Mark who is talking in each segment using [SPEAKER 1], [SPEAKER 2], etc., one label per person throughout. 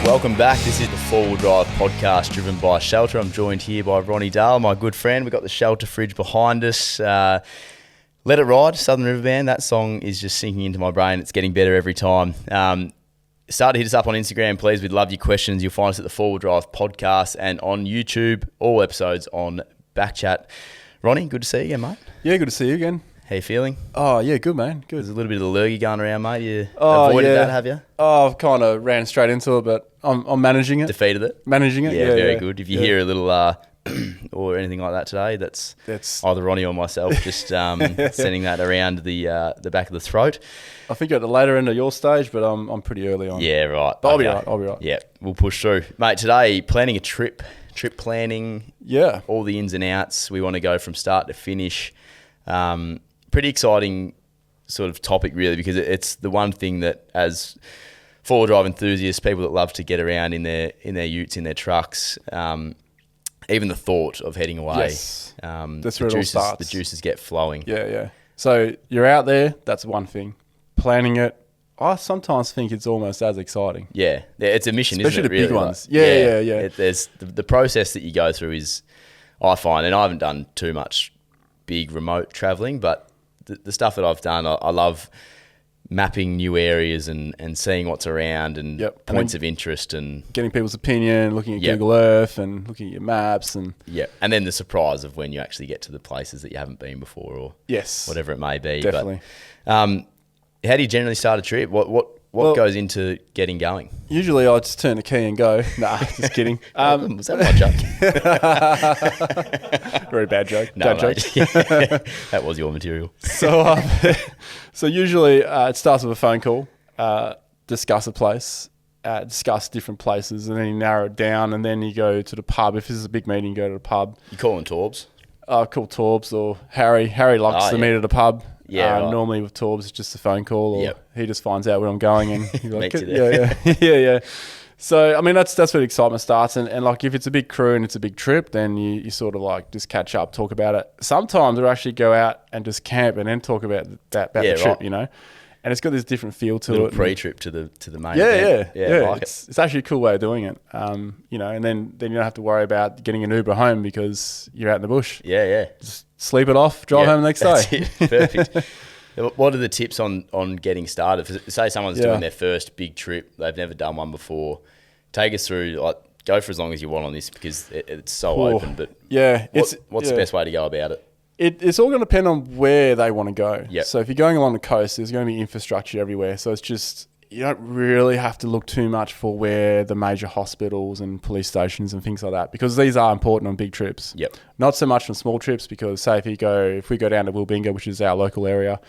[SPEAKER 1] Welcome back. This is the Four-Wheel Drive podcast driven by Shelter. I'm joined here by Ronny Dahl, my good friend. We've got the Shelter fridge behind us. Let It Ride, Southern River Band. That song is just sinking into my brain. It's getting better every time. Start to hit us up on Instagram, please. We'd love your questions. You'll find us at the Four-Wheel Drive podcast and on YouTube. All episodes on BackChat. Ronny, good to see you again, mate.
[SPEAKER 2] Yeah, good to see you again.
[SPEAKER 1] How you feeling?
[SPEAKER 2] Oh, yeah, good, man. Good.
[SPEAKER 1] There's a little bit of the lurgy going around, mate. You avoided that, have you?
[SPEAKER 2] Oh, I've kind of ran straight into it, but I'm managing it.
[SPEAKER 1] Defeated it?
[SPEAKER 2] Managing it, yeah.
[SPEAKER 1] Very good. If you hear a little or anything like that today, that's either Ronny or myself just sending that around the back of the throat.
[SPEAKER 2] I think you're at the later end of your stage, but I'm pretty early on.
[SPEAKER 1] Yeah, right.
[SPEAKER 2] But okay. I'll be right.
[SPEAKER 1] Yeah, we'll push through. Mate, today, planning a trip planning.
[SPEAKER 2] Yeah. All
[SPEAKER 1] the ins and outs. We want to go from start to finish. Pretty exciting sort of topic, really, because it's the one thing that, as four-wheel drive enthusiasts, people that love to get around in their utes, in their trucks, even the thought of heading away,
[SPEAKER 2] yes. That's where it all starts.
[SPEAKER 1] The juices get flowing.
[SPEAKER 2] Yeah. So you're out there, that's one thing. Planning it, I sometimes think it's almost as exciting.
[SPEAKER 1] Yeah, it's a mission,
[SPEAKER 2] especially
[SPEAKER 1] isn't it?
[SPEAKER 2] Especially the big ones. Yeah.
[SPEAKER 1] There's the process that you go through is, I find, and I haven't done too much big remote travelling, but the stuff that I've done, I love mapping new areas and seeing what's around and points of interest and
[SPEAKER 2] getting people's opinion, looking at Google Earth and looking at your maps and
[SPEAKER 1] and then the surprise of when you actually get to the places that you haven't been before or whatever it may be.
[SPEAKER 2] Definitely.
[SPEAKER 1] But, how do you generally start a trip? What goes into getting going?
[SPEAKER 2] Usually I just turn the key and go. Nah, just kidding.
[SPEAKER 1] Was that my joke?
[SPEAKER 2] Very bad joke.
[SPEAKER 1] No, joke. That was your material.
[SPEAKER 2] So usually it starts with a phone call, discuss a place, discuss different places, and then you narrow it down, and then you go to the pub. If this is a big meeting, you go to the pub.
[SPEAKER 1] You call them Torbs?
[SPEAKER 2] I call Torbs or Harry. Harry likes to meet at a pub.
[SPEAKER 1] Yeah, right.
[SPEAKER 2] Normally with Torbs, it's just a phone call, or he just finds out where I'm going and he's like,
[SPEAKER 1] meets you there.
[SPEAKER 2] Yeah. So I mean, that's where the excitement starts, and like if it's a big crew and it's a big trip, then you sort of like just catch up, talk about it. Sometimes we actually go out and just camp and then talk about the trip, you know. And it's got this different feel to it.
[SPEAKER 1] Pre-trip to the main
[SPEAKER 2] event.
[SPEAKER 1] Yeah. Like
[SPEAKER 2] it's actually a cool way of doing it. You know, and then you don't have to worry about getting an Uber home because you're out in the bush.
[SPEAKER 1] Yeah.
[SPEAKER 2] Just sleep it off, drive home the next day.
[SPEAKER 1] Perfect. What are the tips on getting started? Say someone's doing their first big trip, they've never done one before. Take us through, like, go for as long as you want on this because it's so open. But what's the best way to go about it?
[SPEAKER 2] It's all going to depend on where they want to go.
[SPEAKER 1] Yep.
[SPEAKER 2] So if you're going along the coast, there's going to be infrastructure everywhere. So it's just, you don't really have to look too much for where the major hospitals and police stations and things like that, because these are important on big trips.
[SPEAKER 1] Yep.
[SPEAKER 2] Not so much on small trips, because say if we go down to Wilbinga, which is our local area,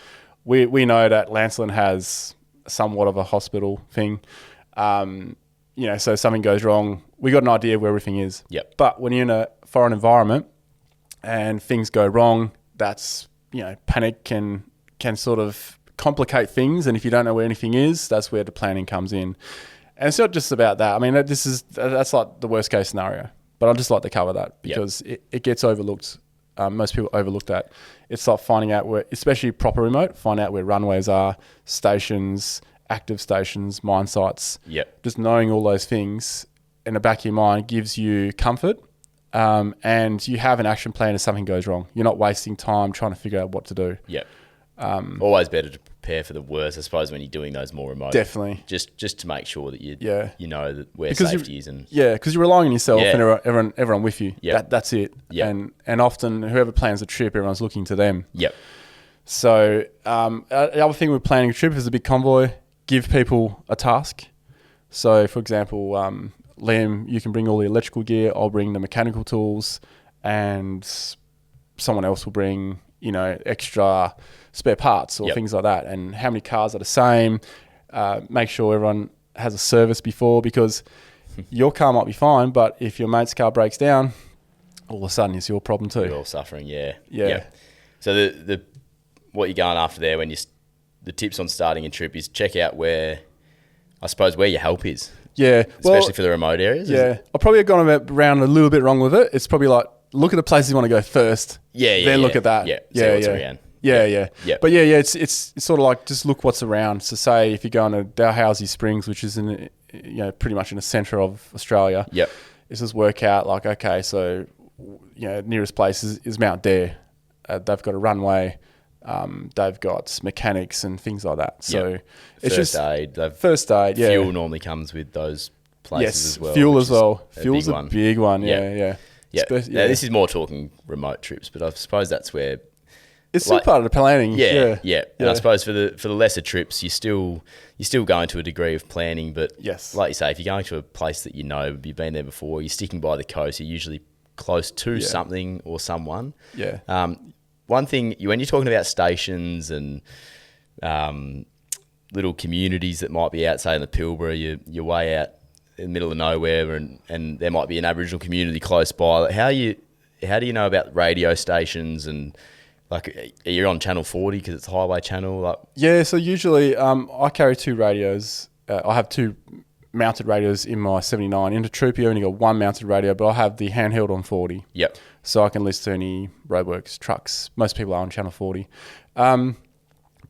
[SPEAKER 2] we know that Lancelin has somewhat of a hospital thing. You know, so if something goes wrong, we got an idea of where everything is.
[SPEAKER 1] Yep.
[SPEAKER 2] But when you're in a foreign environment and things go wrong, that's, you know, panic can sort of complicate things. And if you don't know where anything is, that's where the planning comes in. And it's not just about that. I mean, that's like the worst case scenario, but I'd just like to cover that because it gets overlooked. Most people overlook that. It's like finding out where, especially proper remote, find out where runways are, stations, active stations, mine sites.
[SPEAKER 1] Yep.
[SPEAKER 2] Just knowing all those things in the back of your mind gives you comfort. And you have an action plan if something goes wrong. You're not wasting time trying to figure out what to do.
[SPEAKER 1] Yep. Always better to prepare for the worst, I suppose, when you're doing those more remote.
[SPEAKER 2] Definitely.
[SPEAKER 1] Just to make sure that you know that where safety is. And
[SPEAKER 2] because you're relying on yourself and everyone with you.
[SPEAKER 1] Yep.
[SPEAKER 2] That's it.
[SPEAKER 1] Yep.
[SPEAKER 2] And often whoever plans a trip, everyone's looking to them.
[SPEAKER 1] Yep.
[SPEAKER 2] So the other thing with planning a trip is a big convoy. Give people a task. So, for example, Liam, you can bring all the electrical gear. I'll bring the mechanical tools, and someone else will bring, you know, extra spare parts or things like that. And how many cars are the same? Make sure everyone has a service before, because your car might be fine, but if your mate's car breaks down, all of a sudden it's your problem too.
[SPEAKER 1] You're all suffering, yeah. So the what you're going after there, when the tips on starting a trip is check out where your help is.
[SPEAKER 2] Yeah.
[SPEAKER 1] Especially for the remote areas.
[SPEAKER 2] Yeah. I probably have gone around a little bit wrong with it. It's probably like, look at the places you want to go first. Then look at that.
[SPEAKER 1] Yeah. See what's around.
[SPEAKER 2] Yeah. But it's sort of like just look what's around. So say if you're going to Dalhousie Springs, which is in pretty much in the centre of Australia.
[SPEAKER 1] Yep.
[SPEAKER 2] It's just work out like, okay, so, nearest place is Mount Dare. They've got a runway. They've got mechanics and things like that. So it's
[SPEAKER 1] first aid.
[SPEAKER 2] First aid, yeah.
[SPEAKER 1] Fuel normally comes with those places as well.
[SPEAKER 2] Fuel as well. Fuel's a big one, yeah.
[SPEAKER 1] Yeah. Now, this is more talking remote trips, but I suppose that's where
[SPEAKER 2] it's still part of the planning.
[SPEAKER 1] Yeah. And I suppose for the lesser trips, you're still going to a degree of planning, but like you say, if you're going to a place that you've been there before, you're sticking by the coast, you're usually close to something or someone.
[SPEAKER 2] Yeah.
[SPEAKER 1] One thing, when you're talking about stations and little communities that might be out, say in the Pilbara, you're way out in the middle of nowhere, and there might be an Aboriginal community close by. Like, how do you know about radio stations, and like, are you on Channel 40 because it's a highway channel? Like,
[SPEAKER 2] yeah, so usually I carry 2 radios. I have 2 mounted radios in my 79. In the troop, you only got 1 mounted radio, but I have the handheld on 40.
[SPEAKER 1] Yep.
[SPEAKER 2] So I can listen to any roadworks, trucks. Most people are on Channel 40.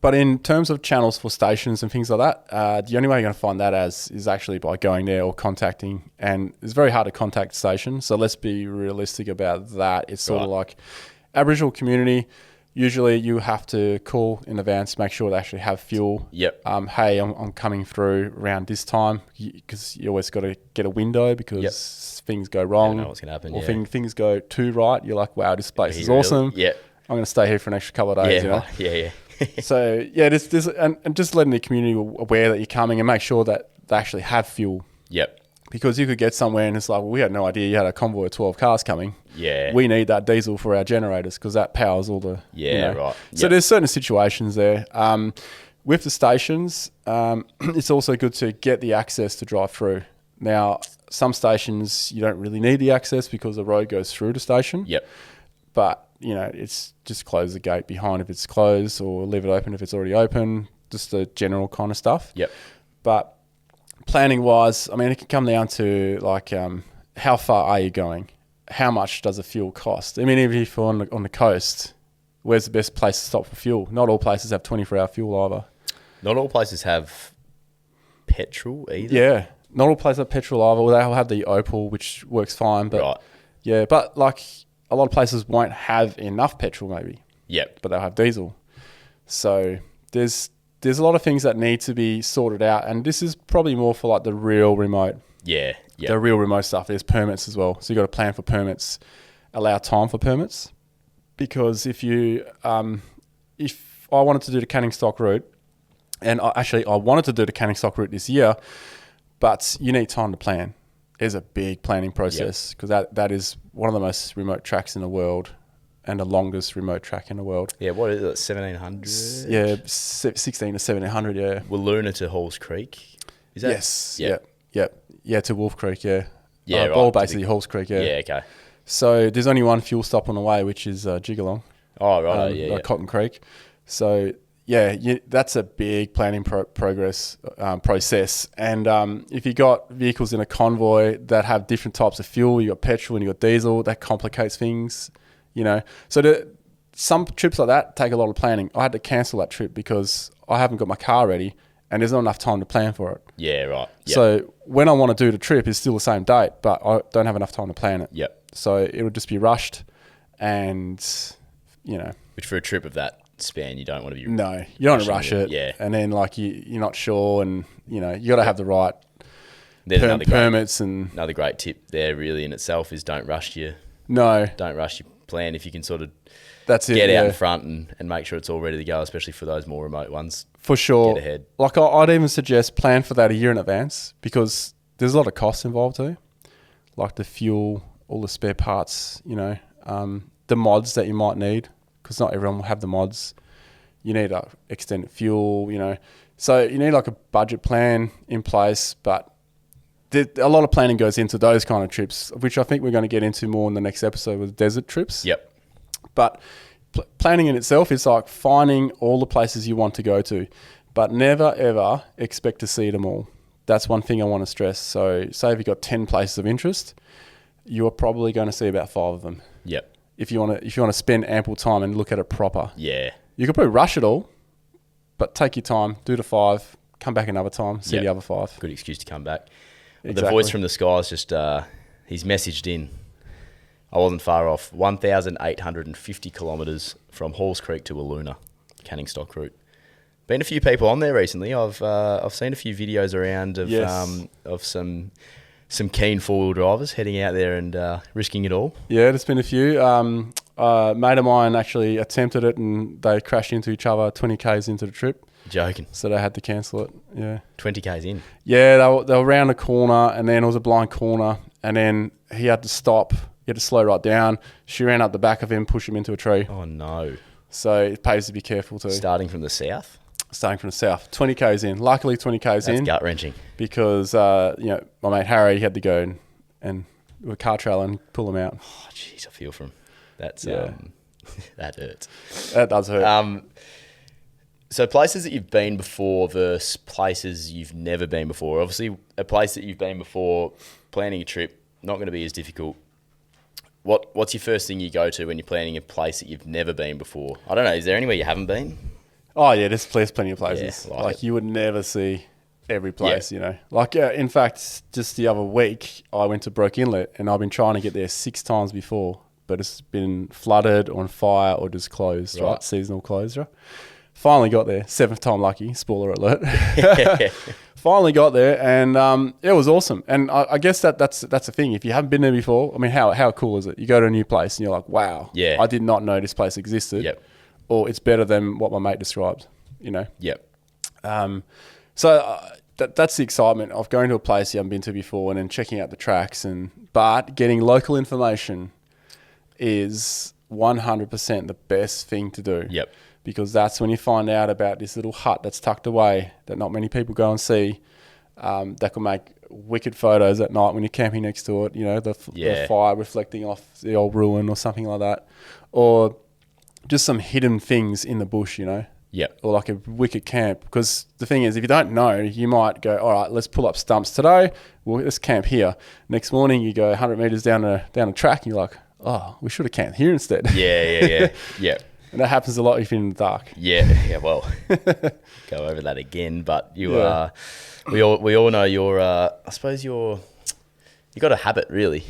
[SPEAKER 2] But in terms of channels for stations and things like that, the only way you're going to find that is actually by going there or contacting. And it's very hard to contact stations. So let's be realistic about that. It's sort of like Aboriginal community. Usually you have to call in advance, make sure they actually have fuel.
[SPEAKER 1] Yep.
[SPEAKER 2] Hey, I'm coming through around this time, because you always got to get a window, because things go wrong.
[SPEAKER 1] You know what's going to happen.
[SPEAKER 2] Or things go too right. You're like, wow, this place is awesome.
[SPEAKER 1] Yeah.
[SPEAKER 2] I'm going to stay here for an extra couple of days.
[SPEAKER 1] Yeah.
[SPEAKER 2] So and just letting the community aware that you're coming, and make sure that they actually have fuel.
[SPEAKER 1] Yep.
[SPEAKER 2] Because you could get somewhere and it's like, well, we had no idea you had a convoy of 12 cars coming.
[SPEAKER 1] Yeah.
[SPEAKER 2] We need that diesel for our generators, because that powers all the...
[SPEAKER 1] Right.
[SPEAKER 2] So there's certain situations there. With the stations, it's also good to get the access to drive through. Now, some stations, you don't really need the access because the road goes through the station.
[SPEAKER 1] Yep.
[SPEAKER 2] But, it's just close the gate behind if it's closed, or leave it open if it's already open, just the general kind of stuff.
[SPEAKER 1] Yep.
[SPEAKER 2] But planning wise, I mean, it can come down to like, how far are you going? How much does the fuel cost? I mean, even if you're on the coast, where's the best place to stop for fuel? Not all places have 24-hour fuel either.
[SPEAKER 1] Not all places have petrol either.
[SPEAKER 2] Yeah. Not all places have petrol either. Well, they'll have the Opal, which works fine. But yeah, but like a lot of places won't have enough petrol maybe.
[SPEAKER 1] Yep.
[SPEAKER 2] But they'll have diesel. So there's a lot of things that need to be sorted out. And this is probably more for like the real remote.
[SPEAKER 1] Yeah.
[SPEAKER 2] The real remote stuff. There's permits as well. So you got to plan for permits, allow time for permits. Because if I wanted to do the Canning Stock route, and I wanted to do the Canning Stock route this year, but you need time to plan. There's a big planning process, because that is one of the most remote tracks in the world, and the longest remote track in the world.
[SPEAKER 1] Yeah, what is it, 1,700?
[SPEAKER 2] Yeah, 16 to 1,700, yeah.
[SPEAKER 1] Wiluna to Halls Creek? Is that?
[SPEAKER 2] Yes, yeah, to Wolf Creek, yeah.
[SPEAKER 1] Yeah, right.
[SPEAKER 2] Or basically Halls Creek, yeah.
[SPEAKER 1] Yeah, okay.
[SPEAKER 2] So there's only one fuel stop on the way, which is Jigalong.
[SPEAKER 1] Oh, right,
[SPEAKER 2] Cotton Creek. So that's a big planning process. And if you got vehicles in a convoy that have different types of fuel, you got petrol and you got diesel, that complicates things, So some trips like that take a lot of planning. I had to cancel that trip because I haven't got my car ready, and there's not enough time to plan for it.
[SPEAKER 1] Yeah, right. Yep.
[SPEAKER 2] So when I want to do the trip, it's still the same date, but I don't have enough time to plan it.
[SPEAKER 1] Yep.
[SPEAKER 2] So it would just be rushed, and
[SPEAKER 1] which for a trip of that span, you don't want to be.
[SPEAKER 2] No, you don't want to rush it.
[SPEAKER 1] Yeah.
[SPEAKER 2] And then like you're not sure, and you got to have the right permits. And
[SPEAKER 1] another great tip there, really in itself, is don't rush your plan. If you can sort of get out in front and make sure it's all ready to go, especially for those more remote ones.
[SPEAKER 2] For sure.
[SPEAKER 1] Get ahead.
[SPEAKER 2] Like I'd even suggest plan for that a year in advance, because there's a lot of costs involved too, like the fuel, all the spare parts, the mods that you might need, because not everyone will have the mods. You need extended fuel, So you need like a budget plan in place, but a lot of planning goes into those kind of trips, which I think we're going to get into more in the next episode with desert trips.
[SPEAKER 1] Yep.
[SPEAKER 2] But planning in itself is like finding all the places you want to go to, but never ever expect to see them all. That's one thing I want to stress. So say if you've got 10 places of interest, you're probably going to see about 5 of them.
[SPEAKER 1] Yep.
[SPEAKER 2] If you want to spend ample time and look at it proper.
[SPEAKER 1] Yeah.
[SPEAKER 2] You could probably rush it all, but take your time, do the 5, come back another time, see the other 5.
[SPEAKER 1] Good excuse to come back.
[SPEAKER 2] Exactly.
[SPEAKER 1] The voice from the skies just, he's messaged in. I wasn't far off. 1,850 kilometres from Halls Creek to Wiluna, Canning Stock route. Been a few people on there recently. I've seen a few videos around of some keen 4-wheel drivers heading out there and risking it all.
[SPEAKER 2] Yeah, there's been a few. A mate of mine actually attempted it and they crashed into each other 20 k's into the trip.
[SPEAKER 1] Joking.
[SPEAKER 2] So they had to cancel it. Yeah.
[SPEAKER 1] 20 k's in.
[SPEAKER 2] Yeah, they were around a corner and then it was a blind corner and then he had to stop. He had to slow right down. She ran up the back of him, pushed him into a tree.
[SPEAKER 1] Oh no.
[SPEAKER 2] So it pays to be careful too.
[SPEAKER 1] Starting from the south?
[SPEAKER 2] Starting from the south. 20 k's in. Luckily 20 k's in.
[SPEAKER 1] That's gut-wrenching.
[SPEAKER 2] Because my mate Harry had to go and with a car trailer and pull him out.
[SPEAKER 1] Oh jeez, I feel for him. That's that hurts.
[SPEAKER 2] That does hurt.
[SPEAKER 1] So places that you've been before versus places you've never been before. Obviously, a place that you've been before, planning a trip, not going to be as difficult. What's your first thing you go to when you're planning a place that you've never been before? I don't know. Is there anywhere you haven't been?
[SPEAKER 2] Oh yeah, there's plenty of places.
[SPEAKER 1] Yeah, like
[SPEAKER 2] you would never see every place, in fact, just the other week I went to Broke Inlet and I've been trying to get there 6 times before, but it's been flooded, on fire, or just closed, right? Seasonal closure. Finally got there, 7th time lucky, spoiler alert. Finally got there and it was awesome. And I guess that's the thing. If you haven't been there before, I mean, how cool is it? You go to a new place and you're like, wow, I did not know this place existed.
[SPEAKER 1] Yep.
[SPEAKER 2] Or it's better than what my mate described,
[SPEAKER 1] Yep.
[SPEAKER 2] So that's the excitement of going to a place you haven't been to before and then checking out the tracks. But getting local information is 100% the best thing to do.
[SPEAKER 1] Yep.
[SPEAKER 2] Because that's when you find out about this little hut that's tucked away that not many people go and see, that can make wicked photos at night when you're camping next to it, the fire reflecting off the old ruin or something like that. Or just some hidden things in the bush,
[SPEAKER 1] Yeah.
[SPEAKER 2] Or like a wicked camp. Because the thing is, if you don't know, you might go, all right, let's pull up stumps today. Well, let's camp here. Next morning, you go 100 metres down a track and you're like, oh, we should have camped here instead.
[SPEAKER 1] Yeah.
[SPEAKER 2] And that happens a lot if you're in the dark.
[SPEAKER 1] Yeah, well, go over that again. But we all know I suppose you got a habit, really.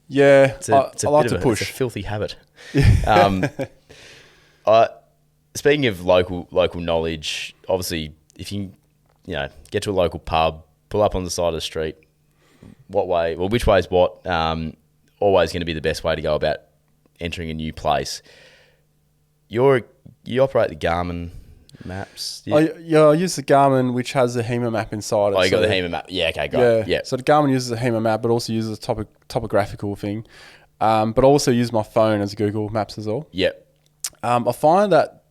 [SPEAKER 2] Yeah,
[SPEAKER 1] it's a
[SPEAKER 2] like to push.
[SPEAKER 1] It's a filthy habit. Speaking of local knowledge, obviously, if you get to a local pub, pull up on the side of the street, which way is what? Always going to be the best way to go about entering a new place. You operate the Garmin maps?
[SPEAKER 2] I use the Garmin, which has a HEMA map inside it.
[SPEAKER 1] Oh, you got the HEMA map. Yeah, okay, great. Yeah.
[SPEAKER 2] So the Garmin uses a HEMA map, but also uses a topographical thing. But I also use my phone as Google Maps as well.
[SPEAKER 1] Yep.
[SPEAKER 2] I find that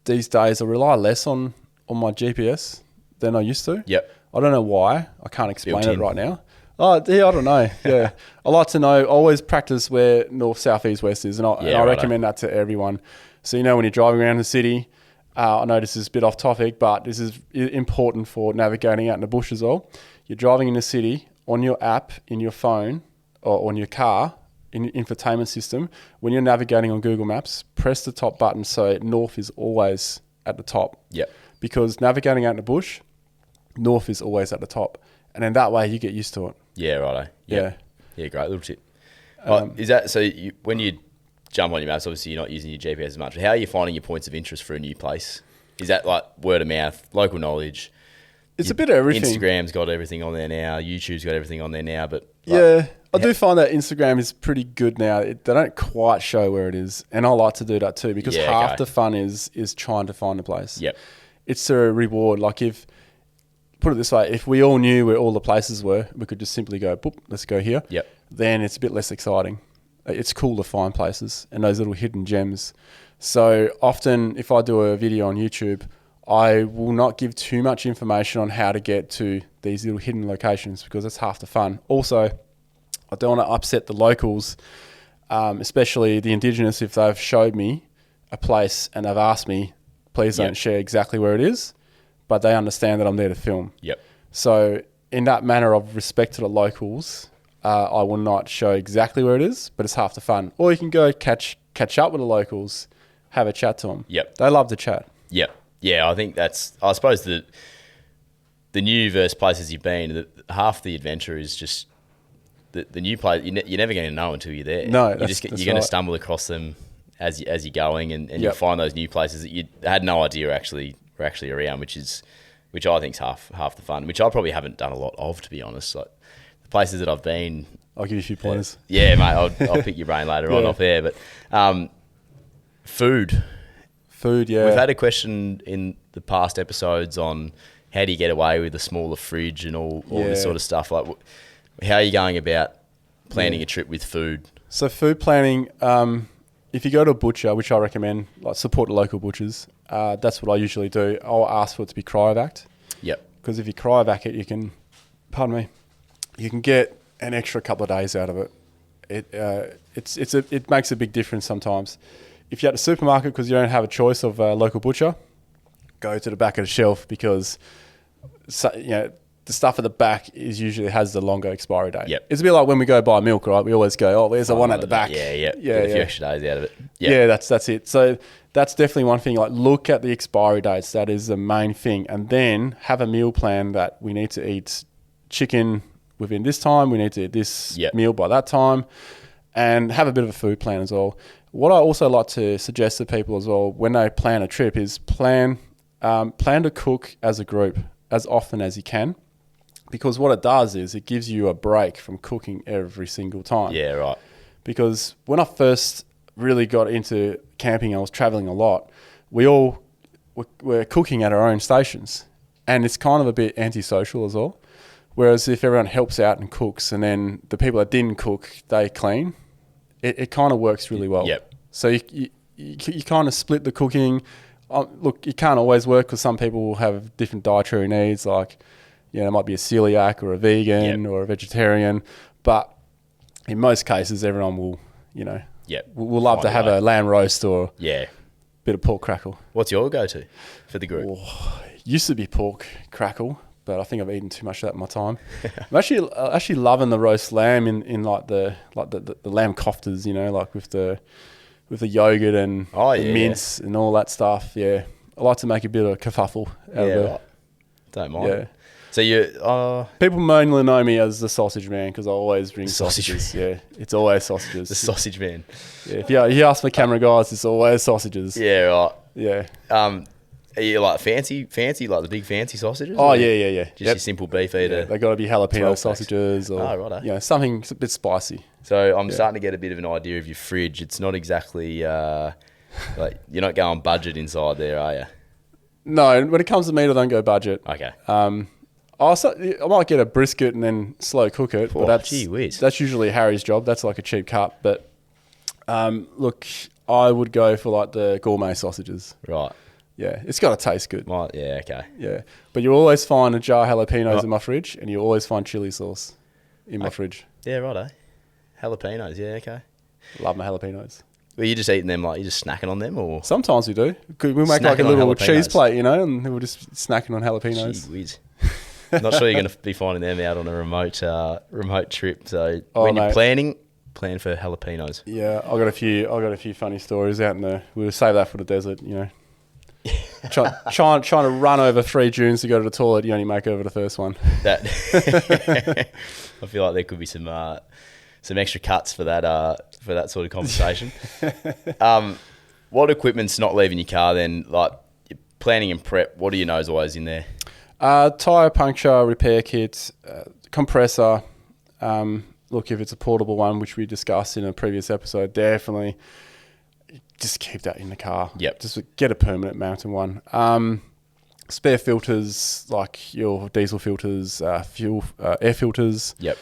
[SPEAKER 2] these days I rely less on my GPS than I used to.
[SPEAKER 1] Yep.
[SPEAKER 2] I don't know why. I can't explain it right now. Oh, yeah, I don't know. Yeah. I like to know, always practice where north, south, east, west is. And I recommend that to everyone. So, when you're driving around the city, I know this is a bit off topic, but this is important for navigating out in the bush as well. You're driving in the city on your app, in your phone, or on your car, in infotainment system. When you're navigating on Google Maps, press the top button so north is always at the top.
[SPEAKER 1] Yep.
[SPEAKER 2] Because navigating out in the bush, north is always at the top. And then that way you get used to it.
[SPEAKER 1] Yeah, righto. Yep. Yeah, great little tip. Is that so? When you jump on your maps, obviously you're not using your GPS as much. How are you finding your points of interest for a new place? Is that like word of mouth, local knowledge?
[SPEAKER 2] It's a bit of everything.
[SPEAKER 1] Instagram's got everything on there now. YouTube's got everything on there now. But
[SPEAKER 2] I do find that Instagram is pretty good now. They don't quite show where it is, and I like to do that too because half the fun is trying to find a place.
[SPEAKER 1] Yep.
[SPEAKER 2] It's a reward. Like put it this way, if we all knew where all the places were, we could just simply go, boop, let's go here.
[SPEAKER 1] Yep.
[SPEAKER 2] Then it's a bit less exciting. It's cool to find places and those little hidden gems. So often if I do a video on YouTube, I will not give too much information on how to get to these little hidden locations because that's half the fun. Also, I don't want to upset the locals, especially the Indigenous, if they've showed me a place and they've asked me, please don't share exactly where it is, but they understand that I'm there to film.
[SPEAKER 1] Yep.
[SPEAKER 2] So in that manner of respect to the locals, I will not show exactly where it is, but it's half the fun. Or you can go catch up with the locals, have a chat to them.
[SPEAKER 1] Yep.
[SPEAKER 2] They love to chat.
[SPEAKER 1] Yep. Yeah, I think I suppose the new versus places you've been, half the adventure is just the new place. You're never going to know until you're there.
[SPEAKER 2] No,
[SPEAKER 1] you're going to stumble across them as you're going, and you'll find those new places that you had no idea were actually around, which I think's half the fun. Which I probably haven't done a lot of, to be honest. Like the places that I've been,
[SPEAKER 2] I'll give you a few pointers.
[SPEAKER 1] Yeah, mate. I'll pick your brain later on off air. But food, yeah. We've had a question in the past episodes on how do you get away with a smaller fridge and all this sort of stuff. Like, how are you going about planning a trip with food?
[SPEAKER 2] So food planning, if you go to a butcher, which I recommend, like support the local butchers, that's what I usually do. I'll ask for it to be cryovac.
[SPEAKER 1] Yep.
[SPEAKER 2] Because if you cryovac it, you can get an extra couple of days out of it. It makes a big difference sometimes. If you're at the supermarket because you don't have a choice of a local butcher, go to the back of the shelf because the stuff at the back usually has the longer expiry date.
[SPEAKER 1] Yep.
[SPEAKER 2] It's a bit like when we go buy milk, right? We always go, oh, there's the one at the back.
[SPEAKER 1] Yeah. Get a few extra days out of it. Yep.
[SPEAKER 2] Yeah, that's it. So that's definitely one thing. Like, look at the expiry dates. That is the main thing. And then have a meal plan that we need to eat chicken within this time. We need to eat this meal by that time. And have a bit of a food plan as well. What I also like to suggest to people as well when they plan a trip is plan to cook as a group as often as you can. Because what it does is it gives you a break from cooking every single time.
[SPEAKER 1] Yeah, right.
[SPEAKER 2] Because when I first really got into camping, I was traveling a lot. We all were cooking at our own stations. And it's kind of a bit antisocial as well. Whereas if everyone helps out and cooks and then the people that didn't cook, they clean, it kind of works really well.
[SPEAKER 1] Yep.
[SPEAKER 2] So you kind of split the cooking. Look, it can't always work because some people will have different dietary needs, like, it might be a celiac or a vegan or a vegetarian. But in most cases, everyone will, will love to have a lamb roast or a bit of pork crackle.
[SPEAKER 1] What's your go-to for the group?
[SPEAKER 2] Used to be pork crackle, but I think I've eaten too much of that in my time. I'm actually loving the roast lamb in like the lamb koftas, like with the yogurt and the mince and all that stuff. Yeah, I like to make a bit of kerfuffle out of it. Right.
[SPEAKER 1] Don't mind.
[SPEAKER 2] Yeah.
[SPEAKER 1] So
[SPEAKER 2] people mainly know me as the sausage man because I always bring sausages. Yeah, it's always sausages.
[SPEAKER 1] The sausage man.
[SPEAKER 2] Yeah, if you ask for camera guys, it's always sausages.
[SPEAKER 1] Yeah, right.
[SPEAKER 2] Yeah.
[SPEAKER 1] Are you like fancy, like the big fancy sausages?
[SPEAKER 2] Oh, yeah.
[SPEAKER 1] Just your simple beef eater?
[SPEAKER 2] Yeah, they got to be jalapeno sausages or something a bit spicy.
[SPEAKER 1] So I'm starting to get a bit of an idea of your fridge. It's not exactly, like, you're not going budget inside there, are you?
[SPEAKER 2] No, when it comes to meat, I don't go budget.
[SPEAKER 1] Okay.
[SPEAKER 2] I might get a brisket and then slow cook it, but that's usually Harry's job. That's like a cheap cut. But look, I would go for like the gourmet sausages.
[SPEAKER 1] Right.
[SPEAKER 2] Yeah, it's got to taste good.
[SPEAKER 1] Right, yeah, okay.
[SPEAKER 2] Yeah, but you always find a jar of jalapenos in my fridge, and you always find chili sauce in my fridge.
[SPEAKER 1] Yeah, righto. Jalapenos, yeah, okay.
[SPEAKER 2] Love my jalapenos.
[SPEAKER 1] Were you just eating them, like, you're just snacking on them, or?
[SPEAKER 2] Sometimes we do. We make like a little cheese plate, and we're just snacking on jalapenos.
[SPEAKER 1] Gee whiz. Not sure you're going to be finding them out on a remote trip. So when you're planning, plan for jalapenos.
[SPEAKER 2] Yeah, I got a few funny stories out in there. We'll save that for the desert, trying to run over 3 dunes to go to the toilet, you only make over the first one.
[SPEAKER 1] I feel like there could be some extra cuts for that sort of conversation. What equipment's not leaving your car then? Like planning and prep, what do you know is always in there?
[SPEAKER 2] Tyre puncture repair kit, compressor. Look, if it's a portable one, which we discussed in a previous episode, definitely just keep that in the car.
[SPEAKER 1] Yep.
[SPEAKER 2] Just get a permanent mountain one. Spare filters, like your diesel filters, air filters.
[SPEAKER 1] Yep.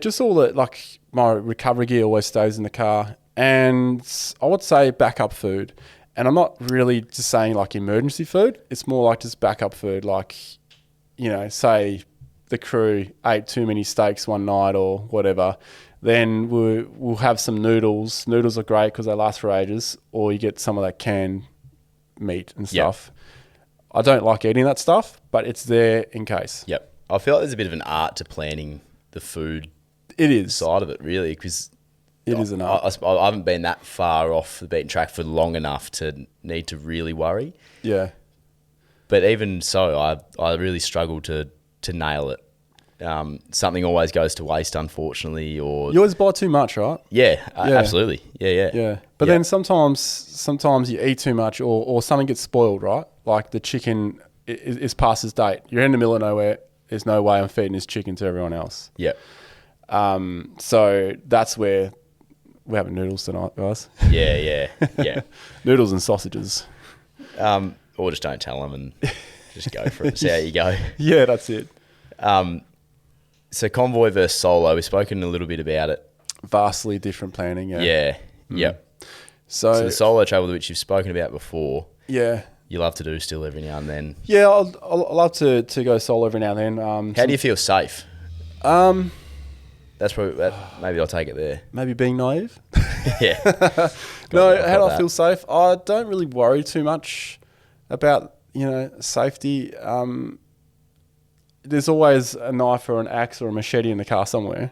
[SPEAKER 2] Just all the, like, my recovery gear always stays in the car. And I would say backup food. And I'm not really just saying like emergency food. It's more like just backup food. Like, say the crew ate too many steaks one night or whatever. Then we'll have some noodles. Noodles are great because they last for ages. Or you get some of that canned meat and stuff. Yep. I don't like eating that stuff, but it's there in case.
[SPEAKER 1] Yep. I feel like there's a bit of an art to planning the food side of it, really, because
[SPEAKER 2] it is an art.
[SPEAKER 1] I haven't been that far off the beaten track for long enough to need to really worry.
[SPEAKER 2] Yeah.
[SPEAKER 1] But even so, I really struggle to nail it. Something always goes to waste, unfortunately, or
[SPEAKER 2] You always buy too much, right?
[SPEAKER 1] yeah, absolutely, yeah.
[SPEAKER 2] But
[SPEAKER 1] Yeah.
[SPEAKER 2] then sometimes you eat too much, or something gets spoiled, right? Like the chicken is past its date. You're in the middle of nowhere. There's no way I'm feeding this chicken to everyone else.
[SPEAKER 1] Yeah,
[SPEAKER 2] So that's where we're having noodles tonight, guys.
[SPEAKER 1] yeah.
[SPEAKER 2] Noodles and sausages.
[SPEAKER 1] Or just don't tell them and just go for it. See how you go.
[SPEAKER 2] Yeah, that's it.
[SPEAKER 1] So convoy versus solo, we've spoken a little bit about it.
[SPEAKER 2] Vastly different planning.
[SPEAKER 1] Yeah. So the solo travel, which you've spoken about before,
[SPEAKER 2] yeah,
[SPEAKER 1] you love to do still every now and then.
[SPEAKER 2] yeah, I'll love to go solo every now and then.
[SPEAKER 1] How do you feel safe? That's probably maybe I'll take it there.
[SPEAKER 2] Maybe being naive.
[SPEAKER 1] Yeah.
[SPEAKER 2] No, how do I feel safe? I don't really worry too much about safety. There's always a knife or an axe or a machete in the car somewhere.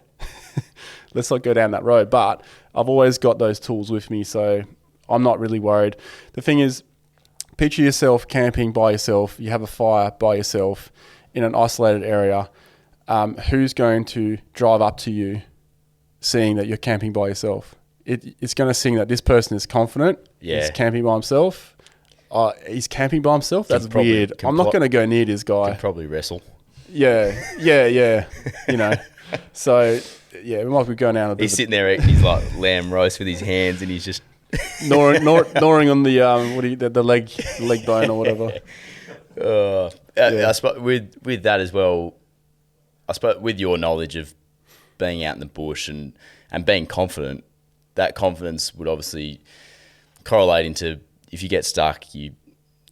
[SPEAKER 2] Let's not go down that road. But I've always got those tools with me, so I'm not really worried. The thing is, picture yourself camping by yourself. You have a fire by yourself in an isolated area. Who's going to drive up to you seeing that you're camping by yourself? It's going to sing that this person is confident.
[SPEAKER 1] Yeah.
[SPEAKER 2] He's camping by himself. He's camping by himself? That's weird. I'm not going to go near this guy.
[SPEAKER 1] Can probably wrestle.
[SPEAKER 2] Yeah. So, yeah, we might be going down a bit.
[SPEAKER 1] He's sitting there eating his like lamb roast with his hands, and he's just
[SPEAKER 2] gnawing on the the leg bone or whatever.
[SPEAKER 1] I suppose with that as well, I suppose with your knowledge of being out in the bush and being confident, that confidence would obviously correlate into if you get stuck, you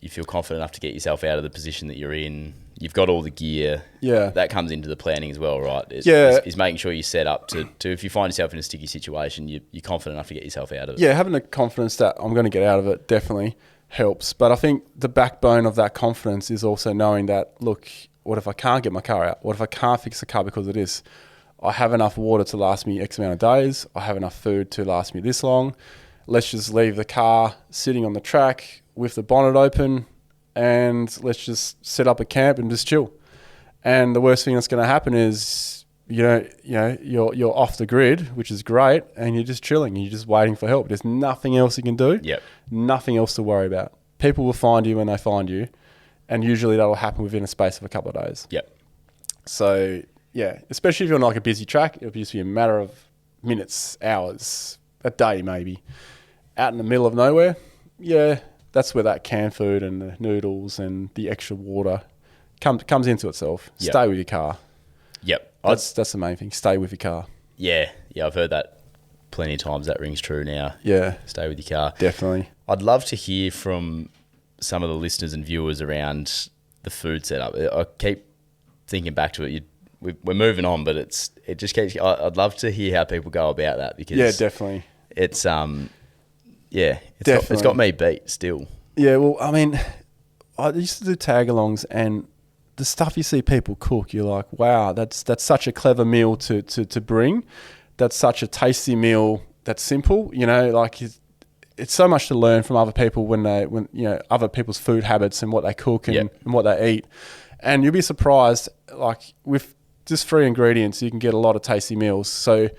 [SPEAKER 1] feel confident enough to get yourself out of the position that you're in. You've got all the gear.
[SPEAKER 2] Yeah.
[SPEAKER 1] That comes into the planning as well, right? Is making sure you're set up to if you find yourself in a sticky situation, you're confident enough to get yourself out of it.
[SPEAKER 2] Yeah, having the confidence that I'm going to get out of it definitely helps. But I think the backbone of that confidence is also knowing that, look, what if I can't get my car out? What if I can't fix the car because of this? I have enough water to last me X amount of days. I have enough food to last me this long. Let's just leave the car sitting on the track with the bonnet open, and let's just set up a camp and just chill. And the worst thing that's going to happen is, you're off the grid, which is great, and you're just chilling. You're just waiting for help. There's nothing else you can do.
[SPEAKER 1] Yep.
[SPEAKER 2] Nothing else to worry about. People will find you when they find you, and usually that will happen within a space of a couple of days.
[SPEAKER 1] Yep.
[SPEAKER 2] So, yeah, especially if you're on like a busy track, it'll just be a matter of minutes, hours, a day maybe. Out in the middle of nowhere, yeah, that's where that canned food and the noodles and the extra water comes into itself.
[SPEAKER 1] Yep.
[SPEAKER 2] Stay with your car.
[SPEAKER 1] Yep.
[SPEAKER 2] That's the main thing. Stay with your car.
[SPEAKER 1] Yeah, I've heard that plenty of times. That rings true now.
[SPEAKER 2] Yeah.
[SPEAKER 1] Stay with your car.
[SPEAKER 2] Definitely.
[SPEAKER 1] I'd love to hear from some of the listeners and viewers around the food setup. I keep thinking back to it. We're moving on, but it just keeps. I'd love to hear how people go about that because
[SPEAKER 2] definitely.
[SPEAKER 1] It's it's got me beat still.
[SPEAKER 2] Yeah, well, I mean, I used to do tag-alongs, and the stuff you see people cook, you're like, wow, that's such a clever meal to bring. That's such a tasty meal. That's simple, like it's so much to learn from other people when other people's food habits and what they cook and what they eat. And you'll be surprised, like with just 3 ingredients, you can get a lot of tasty meals. So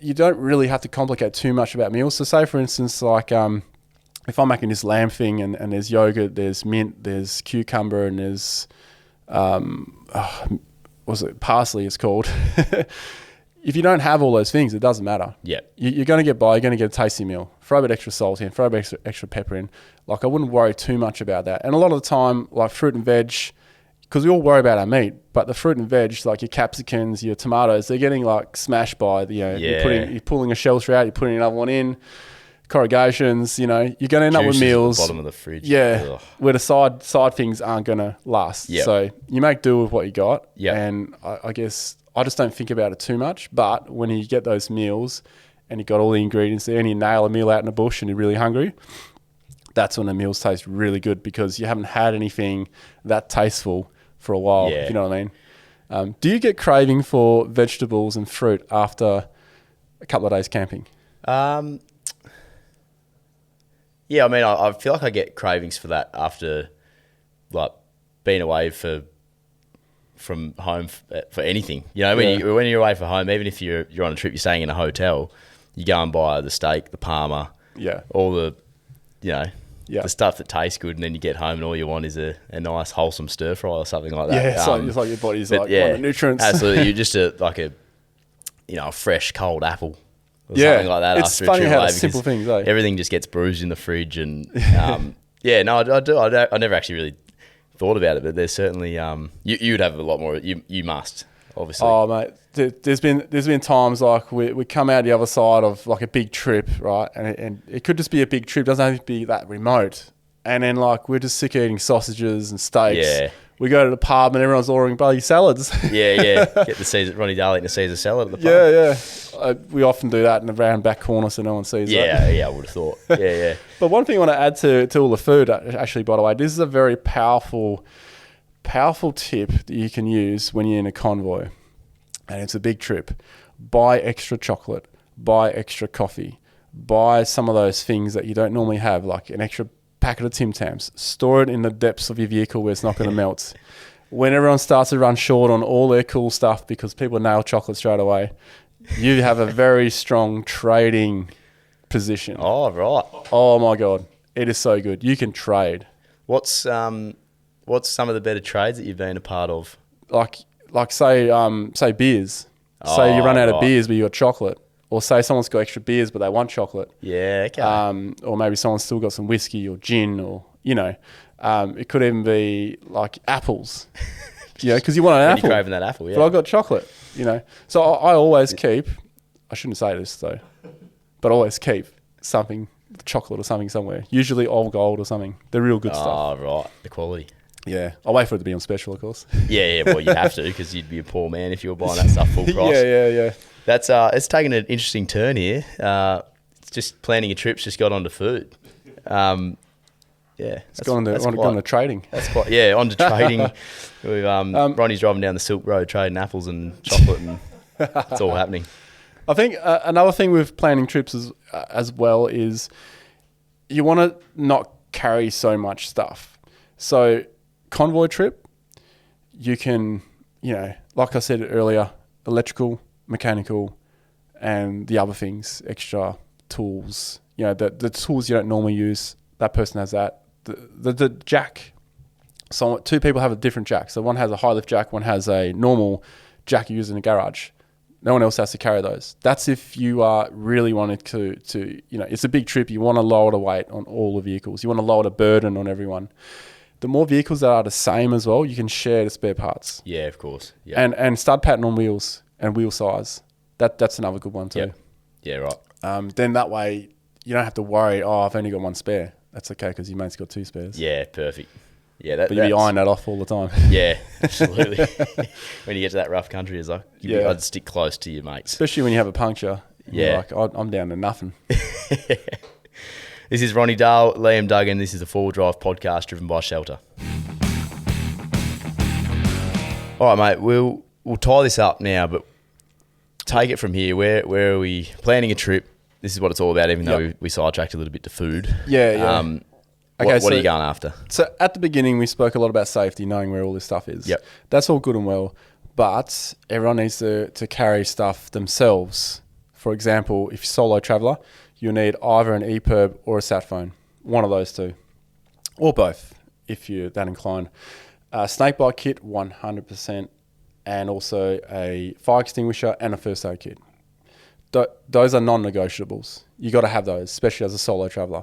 [SPEAKER 2] you don't really have to complicate too much about meals. So say, for instance, like if I'm making this lamb thing and there's yogurt, there's mint, there's cucumber, and there's parsley it's called. If you don't have all those things, it doesn't matter.
[SPEAKER 1] Yeah.
[SPEAKER 2] You're going to get by. You're going to get a tasty meal. Throw a bit extra salt in. Throw a bit extra pepper in. Like, I wouldn't worry too much about that. And a lot of the time, like fruit and veg, because we all worry about our meat, but the fruit and veg, like your capsicums, your tomatoes, they're getting like smashed by you're pulling a shellfish out, you're putting another one in, corrugations. You're going to end up with meals.
[SPEAKER 1] At the bottom of the fridge.
[SPEAKER 2] Yeah, where the side things aren't going to last.
[SPEAKER 1] Yep.
[SPEAKER 2] So you make do with what you got.
[SPEAKER 1] Yep.
[SPEAKER 2] And I guess I just don't think about it too much. But when you get those meals and you got all the ingredients there and you nail a meal out in the bush and you're really hungry, that's when the meals taste really good because you haven't had anything that tasteful for a while, if you know what I mean. Do you get craving for vegetables and fruit after a couple of days camping?
[SPEAKER 1] Yeah, I mean, I feel like I get cravings for that after like being away from home for anything. You know, when you're away from home, even if you're on a trip, you're staying in a hotel, you go and buy the steak, the parma, all the, the stuff that tastes good, and then you get home and all you want is a nice wholesome stir fry or something like that.
[SPEAKER 2] Yeah, it's like your body's like, want the nutrients.
[SPEAKER 1] Absolutely. You're just a fresh cold apple or something like that.
[SPEAKER 2] It's funny how the simple things,
[SPEAKER 1] everything just gets bruised in the fridge, and I never actually really thought about it, but there's certainly you would have a lot more. You must, obviously.
[SPEAKER 2] Oh mate, there's been times like we come out the other side of like a big trip, right? And it could just be a big trip, doesn't have to be that remote. And then like we're just sick of eating sausages and steaks.
[SPEAKER 1] Yeah.
[SPEAKER 2] We go to the pub and everyone's ordering bloody salads.
[SPEAKER 1] Yeah. Get the Caesar, Ronny Dahl eating a Caesar salad at the pub.
[SPEAKER 2] Yeah. We often do that in the round back corner so no one sees that.
[SPEAKER 1] Yeah, I would have thought. Yeah.
[SPEAKER 2] But one thing I want to add to all the food, actually, by the way, this is a very powerful tip that you can use when you're in a convoy and it's a big trip. Buy extra chocolate, buy extra coffee, buy some of those things that you don't normally have, like an extra packet of Tim Tams. Store it in the depths of your vehicle where it's not going to melt. When everyone starts to run short on all their cool stuff because people nail chocolate straight away, you have a very strong trading position.
[SPEAKER 1] Oh, right.
[SPEAKER 2] Oh my God. It is so good. You can trade.
[SPEAKER 1] What's some of the better trades that you've been a part of?
[SPEAKER 2] Like say beers. Say you run out of beers but you got chocolate. Or say someone's got extra beers but they want chocolate.
[SPEAKER 1] Yeah, okay.
[SPEAKER 2] Or maybe someone's still got some whiskey or gin, or it could even be like apples. Because you want an apple.
[SPEAKER 1] You're craving that apple, yeah.
[SPEAKER 2] But I've got chocolate, So I always keep, I shouldn't say this though, but I always keep something, chocolate or something somewhere. Usually Old Gold or something. They're real good stuff.
[SPEAKER 1] Oh, right. The quality.
[SPEAKER 2] Yeah. I'll wait for it to be on special, of course.
[SPEAKER 1] Yeah. Well, you have to, because you'd be a poor man if you were buying that stuff full price.
[SPEAKER 2] Yeah.
[SPEAKER 1] That's it's taken an interesting turn here. It's just planning a trip's just got onto food.
[SPEAKER 2] It's gone to trading.
[SPEAKER 1] That's quite onto trading. We've Ronnie's driving down the Silk Road trading apples and chocolate, and it's all happening.
[SPEAKER 2] I think another thing with planning trips as well is you want to not carry so much stuff. So convoy trip, you can, like I said earlier, electrical, mechanical, and the other things, extra tools, the tools you don't normally use, that person has that. The jack, so two people have a different jack. So one has a high lift jack, one has a normal jack you use in a garage. No one else has to carry those. That's if you are really wanting to it's a big trip. You want to lower the weight on all the vehicles. You want to lower the burden on everyone. The more vehicles that are the same as well, you can share the spare parts.
[SPEAKER 1] Yeah, of course. Yeah.
[SPEAKER 2] And stud pattern on wheels and wheel size. That's another good one too.
[SPEAKER 1] Yep. Yeah, right.
[SPEAKER 2] Then that way you don't have to worry, I've only got one spare. That's okay because your mate's got two spares.
[SPEAKER 1] Yeah, perfect. Yeah,
[SPEAKER 2] but you'll be eyeing that off all the time.
[SPEAKER 1] Yeah, absolutely. When you get to that rough country, it's like, I'd stick close to your mates.
[SPEAKER 2] Especially when you have a puncture.
[SPEAKER 1] Yeah.
[SPEAKER 2] You're like, I'm down to nothing.
[SPEAKER 1] This is Ronny Dahl, Liam Duggan. This is the Four Wheel Drive podcast driven by Shelter. All right, mate, we'll tie this up now, but take it from here. Where are we planning a trip? This is what it's all about, even though we sidetracked a little bit to food.
[SPEAKER 2] Yeah.
[SPEAKER 1] What are you going after?
[SPEAKER 2] So at the beginning, we spoke a lot about safety, knowing where all this stuff is.
[SPEAKER 1] Yep.
[SPEAKER 2] That's all good and well, but everyone needs to carry stuff themselves. For example, if you're a solo traveller, you'll need either an EPIRB or a sat phone. One of those two. Or both, if you're that inclined. Snakebite kit, 100%. And also a fire extinguisher and a first aid kit. Those are non-negotiables. You got to have those, especially as a solo traveller.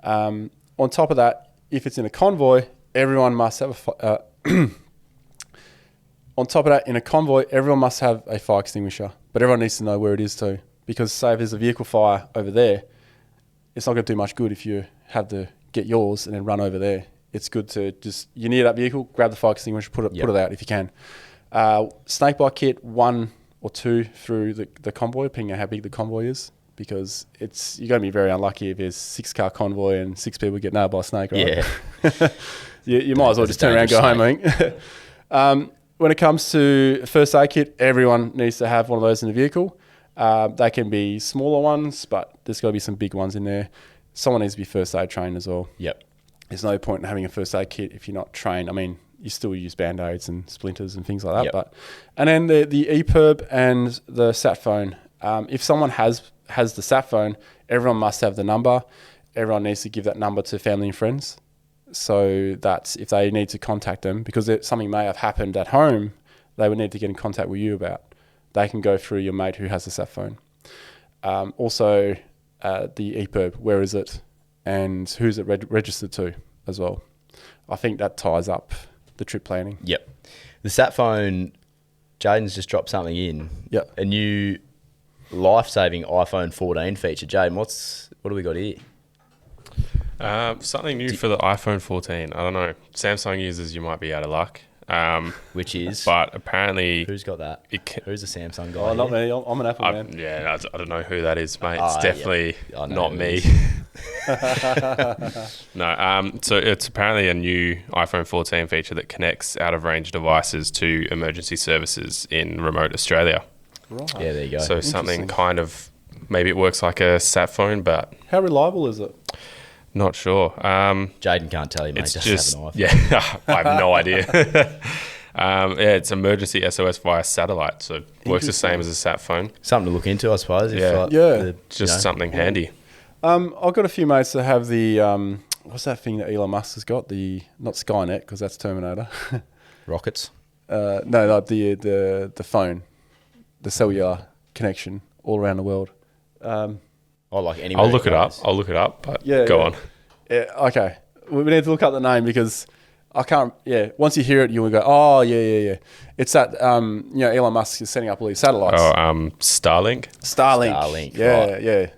[SPEAKER 2] On top of that, if it's in a convoy, everyone must have on top of that, in a convoy, everyone must have a fire extinguisher, but everyone needs to know where it is too. Because say if there's a vehicle fire over there, it's not going to do much good if you have to get yours and then run over there. It's good to just, you're near that vehicle, grab the fire extinguisher, put it out if you can. Snakebite kit, 1 or 2 through the convoy, depending on how big the convoy is. Because you're going to be very unlucky if there's 6-car convoy and 6 people get nailed by a snake, right? Yeah. you might as well just turn around and go home, I think. When it comes to first aid kit, everyone needs to have one of those in the vehicle. They can be smaller ones, but there's got to be some big ones in there. Someone needs to be first aid trained as well.
[SPEAKER 1] Yep.
[SPEAKER 2] there's no point in having a first aid kit if you're not trained. I mean, you still use Band-Aids and splinters and things like that. And then the EPIRB and the sat phone. If someone has the sat phone, everyone must have the number. Everyone needs to give that number to family and friends, so that if they need to contact them, because something may have happened at home, they would need to get in contact with you about. They can go through your mate who has the sat phone. Also, the EPIRB, where is it, and who's it registered to as well. I think that ties up the trip planning.
[SPEAKER 1] Yep. The sat phone, Jaden's just dropped something in.
[SPEAKER 2] Yep.
[SPEAKER 1] A new life-saving iPhone 14 feature. Jaden, what do we got here?
[SPEAKER 3] Something new for the iPhone 14. I don't know. Samsung users, you might be out of luck.
[SPEAKER 1] Which is?
[SPEAKER 3] But apparently...
[SPEAKER 1] Who's got that? Who's the Samsung guy?
[SPEAKER 2] Oh, not me. I'm an Apple man.
[SPEAKER 3] Yeah, I don't know who that is, mate. It's definitely not me. No, so it's apparently a new iPhone 14 feature that connects out-of-range devices to emergency services in remote Australia.
[SPEAKER 2] Right.
[SPEAKER 1] Yeah, there you go.
[SPEAKER 3] So something kind of... Maybe it works like a sat phone, but...
[SPEAKER 2] How reliable is it?
[SPEAKER 3] Not sure.
[SPEAKER 1] Jaden can't tell you, mate.
[SPEAKER 3] It's
[SPEAKER 1] just have an iPhone.
[SPEAKER 3] Yeah, I have no idea. It's emergency SOS via satellite, so it works the same as a sat phone.
[SPEAKER 1] Something to look into, I suppose.
[SPEAKER 3] Just something handy.
[SPEAKER 2] I've got a few mates that have the what's that thing that Elon Musk has got? The not Skynet, because that's Terminator.
[SPEAKER 1] Rockets.
[SPEAKER 2] No, like the phone, the cellular connection all around the world.
[SPEAKER 1] Like anywhere.
[SPEAKER 3] I'll look it up. But go on.
[SPEAKER 2] Yeah, okay. We need to look up the name because I can't. Yeah, once you hear it, you will go, oh yeah. It's that Elon Musk is setting up all these satellites.
[SPEAKER 3] Oh, Starlink.
[SPEAKER 1] Starlink.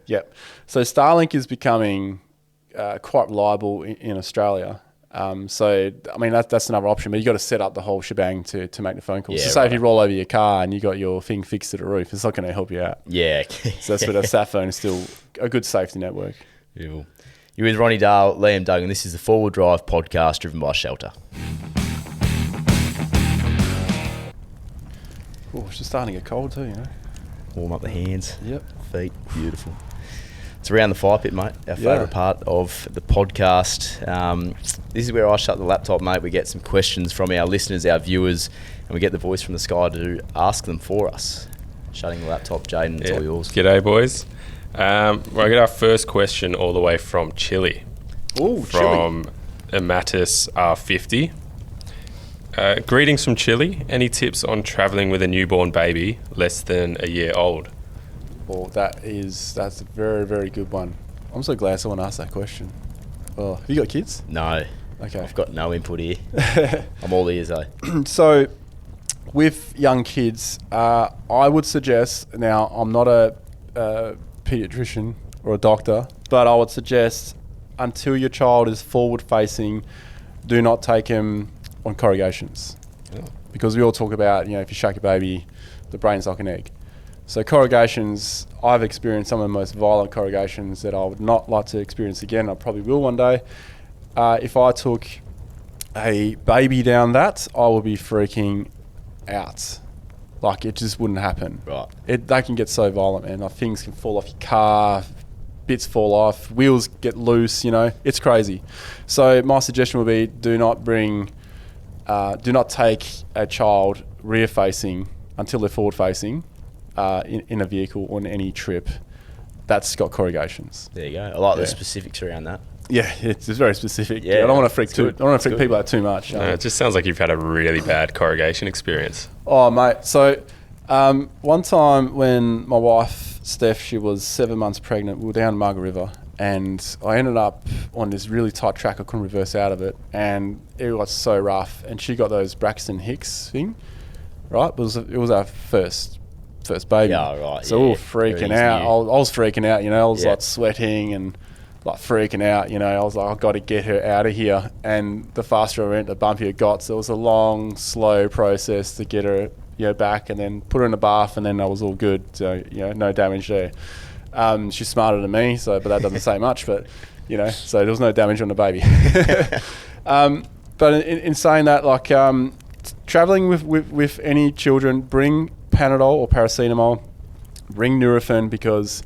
[SPEAKER 2] Yeah. So Starlink is becoming quite reliable in Australia. So I mean that's another option, but you got to set up the whole shebang to make the phone calls. So say if you roll over your car and you got your thing fixed to the roof, it's not going to help you out.
[SPEAKER 1] Yeah.
[SPEAKER 2] So that's where the sat phone is still a good safety network.
[SPEAKER 1] Beautiful. You're with Ronny Dahl, Liam Duggan. This is the Forward Drive podcast driven by Shelter.
[SPEAKER 2] Oh, it's just starting to get cold too,
[SPEAKER 1] Warm up the hands.
[SPEAKER 2] Yep.
[SPEAKER 1] Feet. Beautiful. It's around the fire pit, mate. Our favourite part of the podcast. This is where I shut the laptop, mate. We get some questions from our listeners, our viewers, and we get the voice from the sky to ask them for us. Shutting the laptop, Jaden, it's all yours.
[SPEAKER 3] G'day, boys. We'll get our first question all the way from Chile.
[SPEAKER 2] Oh,
[SPEAKER 3] from Amatis R50. Greetings from Chile. Any tips on travelling with a newborn baby less than a year old?
[SPEAKER 2] Well, that's a very, very good one. I'm so glad someone asked that question. Oh, have you got kids?
[SPEAKER 1] No.
[SPEAKER 2] Okay.
[SPEAKER 1] I've got no input here. I'm all ears, though.
[SPEAKER 2] So, with young kids, I would suggest, now I'm not a pediatrician or a doctor, but I would suggest until your child is forward facing, do not take him on corrugations.
[SPEAKER 1] Oh.
[SPEAKER 2] Because we all talk about, if you shake a baby, the brain's like an egg. So corrugations, I've experienced some of the most violent corrugations that I would not like to experience again. I probably will one day. If I took a baby down that, I would be freaking out. Like, it just wouldn't happen.
[SPEAKER 1] Right.
[SPEAKER 2] They can get so violent, man. Like, things can fall off your car, bits fall off, wheels get loose, It's crazy. So my suggestion would be do not take a child rear facing until they're forward facing in a vehicle on any trip that's got corrugations.
[SPEAKER 1] There you go. I like the specifics around that.
[SPEAKER 2] Yeah, it's very specific.
[SPEAKER 1] Yeah,
[SPEAKER 2] I don't want to freak people out too much.
[SPEAKER 3] No, it just sounds like you've had a really bad corrugation experience.
[SPEAKER 2] Oh, mate. So one time when my wife, Steph, she was 7 months pregnant, we were down Margaret River, and I ended up on this really tight track. I couldn't reverse out of it, and it was so rough. And she got those Braxton Hicks thing, right? It was our first baby.
[SPEAKER 1] Yeah, right.
[SPEAKER 2] So we were freaking out. I was freaking out, I was like sweating and like freaking out, I was like, I've got to get her out of here. And the faster I went, the bumpier it got. So it was a long, slow process to get her back and then put her in the bath, and then I was all good. So, no damage there. She's smarter than me, but that doesn't say much. But, so there was no damage on the baby. But in saying that, like traveling with any children, bring Panadol or paracetamol, bring Nurofen, because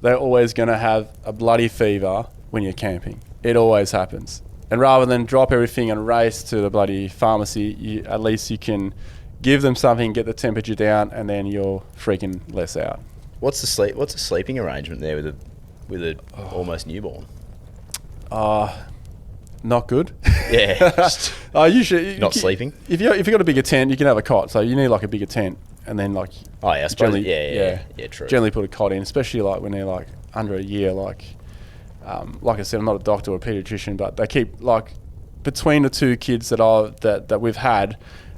[SPEAKER 2] they're always going to have a bloody fever when you're camping. It always happens. And rather than drop everything and race to the bloody pharmacy, at least you can give them something, get the temperature down, and then you're freaking less out.
[SPEAKER 1] What's the sleeping arrangement there with a almost newborn?
[SPEAKER 2] Not good.
[SPEAKER 1] Yeah.
[SPEAKER 2] Usually
[SPEAKER 1] Not sleeping.
[SPEAKER 2] If you got a bigger tent, you can have a cot. So you need like a bigger tent, and then like.
[SPEAKER 1] Oh yeah, I suppose. Yeah, true.
[SPEAKER 2] Generally put a cot in, especially like when they're like under a year. Like I said, I'm not a doctor or a pediatrician, but they keep like between the two kids that we've had,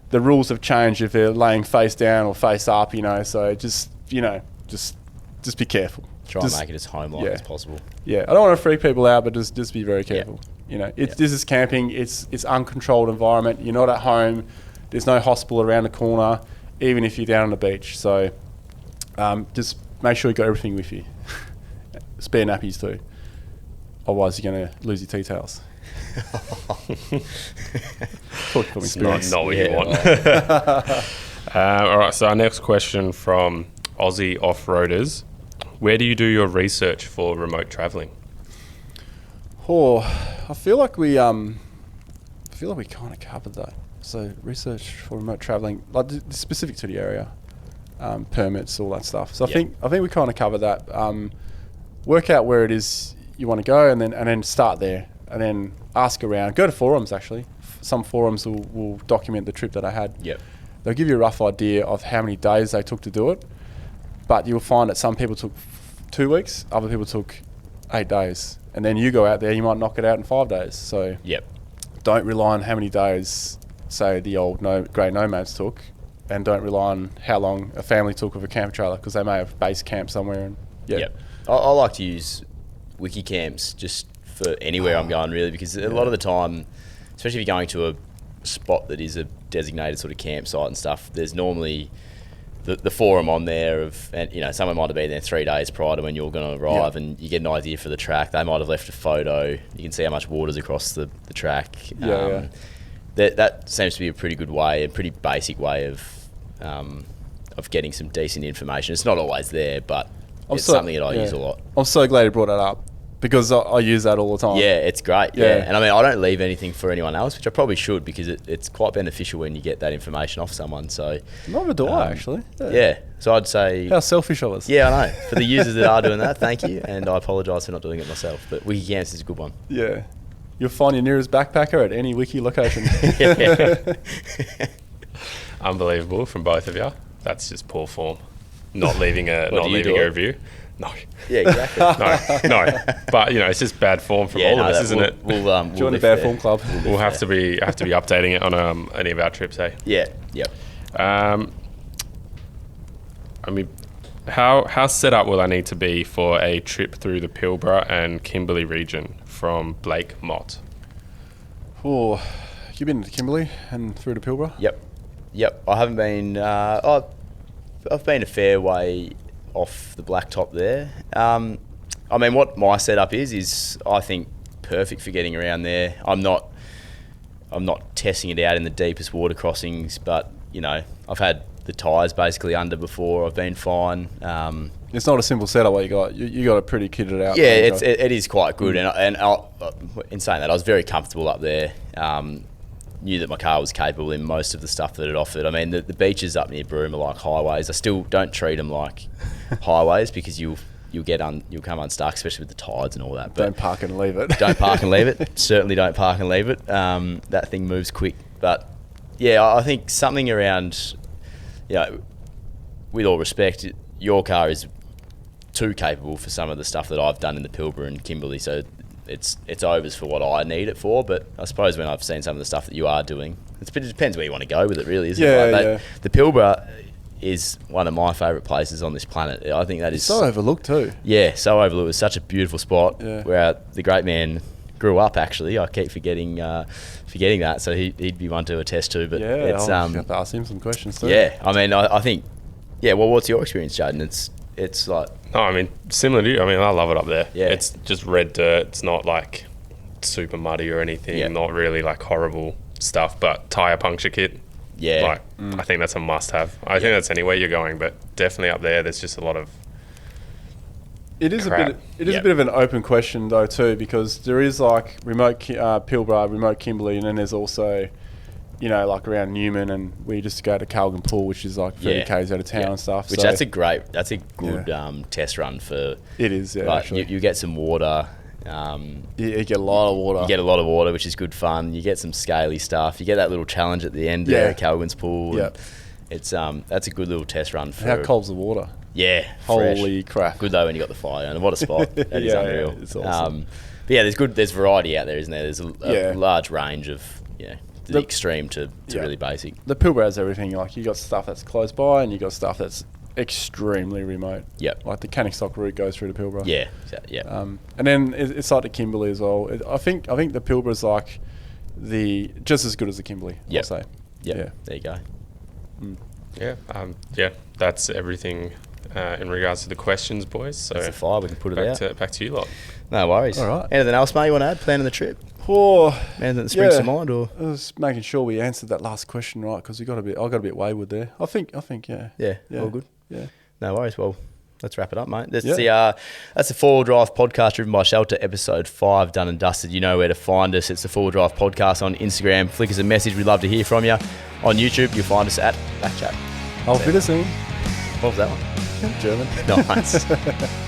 [SPEAKER 2] the rules have changed if they're laying face down or face up. So just be careful.
[SPEAKER 1] Try and make it as home-like as possible.
[SPEAKER 2] Yeah, I don't want to freak people out, but just be very careful. This is camping. It's uncontrolled environment. You're not at home. There's no hospital around the corner, even if you're down on the beach. So just make sure you got everything with you. Spare nappies too. Otherwise, you're going to lose your tea towels. Talk from experience.
[SPEAKER 3] Not what you want. All right, so our next question from Aussie Off-Roaders. Where do you do your research for remote travelling?
[SPEAKER 2] I feel like we kind of covered that. So research for remote travelling, like specific to the area, permits, all that stuff. So I think we kind of covered that. Work out where it is you want to go, and then start there, and then ask around. Go to forums actually. Some forums will document the trip that I had.
[SPEAKER 1] Yep.
[SPEAKER 2] They'll give you a rough idea of how many days they took to do it, but you'll find that some people took 2 weeks, other people took 8 days, and then you go out there, you might knock it out in 5 days. So don't rely on how many days, say, the old Grey Nomads took, and don't rely on how long a family took with a camper trailer, because they may have base camp somewhere. And
[SPEAKER 1] I like to use wiki camps just for anywhere I'm going, really, because a lot of the time, especially if you're going to a spot that is a designated sort of campsite and stuff, there's normally the forum on there and someone might have been there 3 days prior to when you're going to arrive, and you get an idea for the track. They might have left a photo. You can see how much water's across the track. That seems to be a pretty good way, a pretty basic way of getting some decent information. It's not always there, but it's something that I use a lot.
[SPEAKER 2] I'm so glad you brought that up, because I use that all the time.
[SPEAKER 1] Yeah, it's great. Yeah. And I mean, I don't leave anything for anyone else, which I probably should, because it's quite beneficial when you get that information off someone. So
[SPEAKER 2] neither do I, actually.
[SPEAKER 1] Yeah. So I'd say...
[SPEAKER 2] How selfish of us.
[SPEAKER 1] Yeah, I know. For the users that are doing that, thank you. And I apologise for not doing it myself. But Wikicamps is a good one.
[SPEAKER 2] Yeah. You'll find your nearest backpacker at any wiki location.
[SPEAKER 3] Unbelievable from both of you. That's just poor form. Not leaving a review. No.
[SPEAKER 1] Yeah, exactly.
[SPEAKER 3] No. But it's just bad form from all of us, isn't it?
[SPEAKER 1] We'll
[SPEAKER 2] join the bad form club.
[SPEAKER 3] We'll have to be updating it on any of our trips, eh?
[SPEAKER 1] Yeah. Yep.
[SPEAKER 3] I mean, how set up will I need to be for a trip through the Pilbara and Kimberley region from Blake Mott?
[SPEAKER 2] Oh, you've been to Kimberley and through to Pilbara?
[SPEAKER 1] Yep. I haven't been. I've been a fair way off the blacktop there. I mean, what my setup is I think perfect for getting around there. I'm not testing it out in the deepest water crossings, but I've had the tyres basically under before. I've been fine.
[SPEAKER 2] It's not a simple setup what you got. You got it pretty kitted out.
[SPEAKER 1] Yeah, it is quite good, and in saying that, I was very comfortable up there. Knew that my car was capable in most of the stuff that it offered. I mean, the beaches up near Broome are like highways. I still don't treat them like highways, because you'll come unstuck, especially with the tides and all that. But
[SPEAKER 2] don't park and leave it.
[SPEAKER 1] Don't park and leave it. Certainly don't park and leave it. That thing moves quick. But yeah, I think something around, with all respect, your car is too capable for some of the stuff that I've done in the Pilbara and Kimberley. So it's overs for what I need it for. But I suppose when I've seen some of the stuff that you are doing, it depends where you want to go with it, really, isn't it? Like the Pilbara is one of my favourite places on this planet. I think that is
[SPEAKER 2] so overlooked too.
[SPEAKER 1] Yeah, so overlooked. It's such a beautiful spot where the great man grew up. Actually, I keep forgetting that. So he'd be one to attest to. But
[SPEAKER 2] I'll have to ask him some questions too.
[SPEAKER 1] Yeah, I mean, I think. Yeah, well, what's your experience, Jaden? It's like...
[SPEAKER 3] No, I mean, similar to you. I mean, I love it up there.
[SPEAKER 1] Yeah.
[SPEAKER 3] It's just red dirt. It's not like super muddy or anything.
[SPEAKER 1] Yeah.
[SPEAKER 3] Not really like horrible stuff, but tyre puncture kit.
[SPEAKER 1] Yeah.
[SPEAKER 3] I think that's a must have. I think that's anywhere you're going, but definitely up there's just a lot of
[SPEAKER 2] It is
[SPEAKER 3] crap.
[SPEAKER 2] a bit of an open question though too, because there is like remote Pilbara, remote Kimberley, and then there's also, you know, like around Newman, and we just go to Calgan Pool, which is like 30 k's out of town and stuff.
[SPEAKER 1] Which
[SPEAKER 2] so
[SPEAKER 1] that's a good test run for.
[SPEAKER 2] it is, yeah.
[SPEAKER 1] Like
[SPEAKER 2] Actually,
[SPEAKER 1] you get some water.
[SPEAKER 2] you get a lot of water.
[SPEAKER 1] You get a lot of water, which is good fun. You get some scaly stuff. You get that little challenge at the end there at Calgan's Pool.
[SPEAKER 2] Yeah.
[SPEAKER 1] It's that's a good little test run for.
[SPEAKER 2] How cold's the water?
[SPEAKER 1] Yeah,
[SPEAKER 2] Holy
[SPEAKER 1] fresh.
[SPEAKER 2] crap!
[SPEAKER 1] Good though when you got the fire, and what a spot! That is unreal.
[SPEAKER 2] It's awesome.
[SPEAKER 1] But yeah, there's variety out there, isn't there? There's a large range of the extreme to really basic.
[SPEAKER 2] The Pilbara has everything. Like you got stuff that's close by, and you got stuff that's extremely remote.
[SPEAKER 1] Yep.
[SPEAKER 2] Like the Cannockstock route goes through the Pilbara.
[SPEAKER 1] Yeah.
[SPEAKER 2] And then it's like the Kimberley as well. I think the Pilbara's like just as good as the Kimberley.
[SPEAKER 1] Yep.
[SPEAKER 2] I'll say.
[SPEAKER 1] Yep.
[SPEAKER 2] Yeah.
[SPEAKER 1] There you go.
[SPEAKER 3] Yeah. That's everything in regards to the questions, boys. So
[SPEAKER 1] That's the fire. We can put it out.
[SPEAKER 3] back to you lot.
[SPEAKER 1] No worries.
[SPEAKER 2] All right.
[SPEAKER 1] Anything else, mate? You want to add? Planning the trip?
[SPEAKER 2] Oh,
[SPEAKER 1] Anything that springs to mind, or?
[SPEAKER 2] I was making sure we answered that last question right, because I got a bit wayward there. I think yeah.
[SPEAKER 1] All good.
[SPEAKER 2] Yeah.
[SPEAKER 1] No worries. Well, let's wrap it up, mate. That's
[SPEAKER 2] Yeah.
[SPEAKER 1] that's the 4 Wheel Drive podcast driven by Shelter, episode 5, done and dusted. You know where to find us. It's the 4 Wheel Drive podcast on Instagram. Flick us a message. We'd love to hear from you. On YouTube, you'll find us at BackChat.
[SPEAKER 2] Auf Wiedersehen.
[SPEAKER 1] What was that one?
[SPEAKER 2] German.
[SPEAKER 1] Nice.